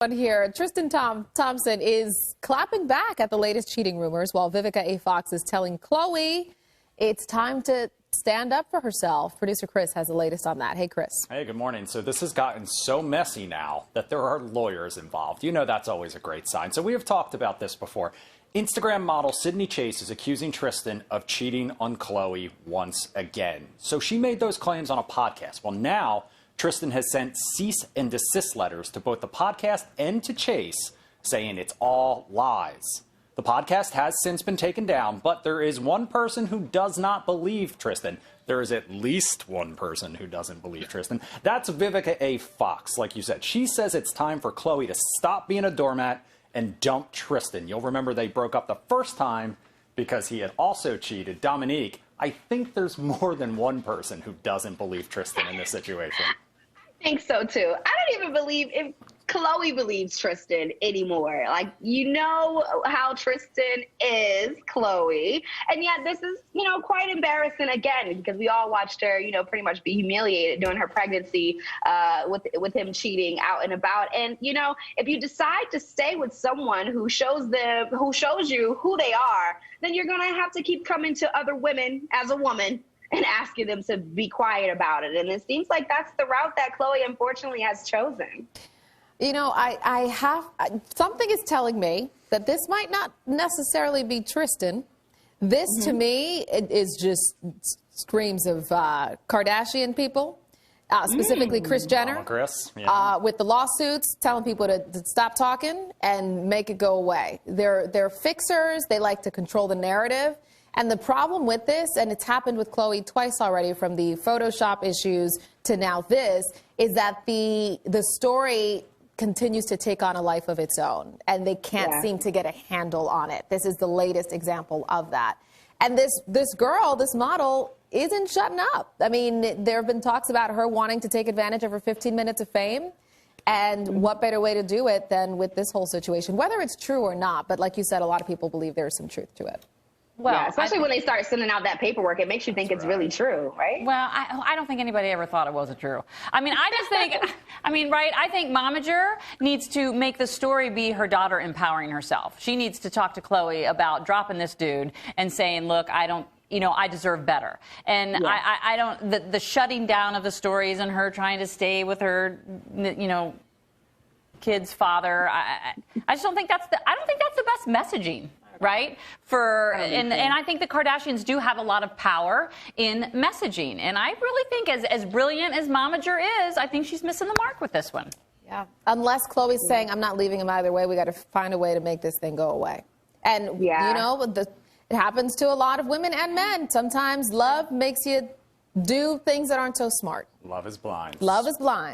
On here, Tristan Thompson is clapping back at the latest cheating rumors, while Vivica A. Fox is telling Khloe it's time to stand up for herself. Producer Chris has the latest on that. Hey, Chris. Hey, good morning. So this has gotten so messy now that there are lawyers involved. You know that's always a great sign. So we have talked about this before. Instagram model Sydney Chase is accusing Tristan of cheating on Khloe once again. So she made those claims on a podcast. Well, now Tristan has sent cease and desist letters to both the podcast and to Chase, saying it's all lies. The podcast has since been taken down, but there is one person who does not believe Tristan. There is at least one person who doesn't believe Tristan. That's Vivica A. Fox, like you said. She says it's time for Khloe to stop being a doormat and dump Tristan. You'll remember they broke up the first time because he had also cheated. Dominique, I think there's more than one person who doesn't believe Tristan in this situation. I think so too. I don't even believe if Khloe believes Tristan anymore. Like, you know how Tristan is, Khloe. And yet this is, quite embarrassing again, because we all watched her, pretty much be humiliated during her pregnancy with him cheating out and about. And, if you decide to stay with someone who shows you who they are, then you're going to have to keep coming to other women as a woman and asking them to be quiet about it. And it seems like that's the route that Khloe unfortunately has chosen. Something is telling me that this might not necessarily be Tristan. This, to me, it is just screams of Kardashian people, specifically Kris Jenner, with the lawsuits, telling people to stop talking and make it go away. They're fixers. They like to control the narrative. And the problem with this, and it's happened with Khloe twice already, from the Photoshop issues to now this, is that the story continues to take on a life of its own, and they can't seem to get a handle on it. This is the latest example of that. And this girl, this model, isn't shutting up. I mean, there have been talks about her wanting to take advantage of her 15 minutes of fame. And what better way to do it than with this whole situation, whether it's true or not. But like you said, a lot of people believe there's some truth to it. Well, yeah, especially when they start sending out that paperwork, it makes you think it's really true, right? Well, I don't think anybody ever thought it wasn't true. I mean, I just think, I think Momager needs to make the story be her daughter empowering herself. She needs to talk to Khloe about dropping this dude and saying, look, I deserve better. And I don't, the shutting down of the stories and her trying to stay with her, kid's father, I just don't think that's the best messaging. Right? And I think the Kardashians do have a lot of power in messaging. And I really think as brilliant as Momager is, I think she's missing the mark with this one. Yeah. Unless Khloe's saying, I'm not leaving him either way. We got to find a way to make this thing go away. And, it happens to a lot of women and men. Sometimes love makes you do things that aren't so smart. Love is blind. Love is blind.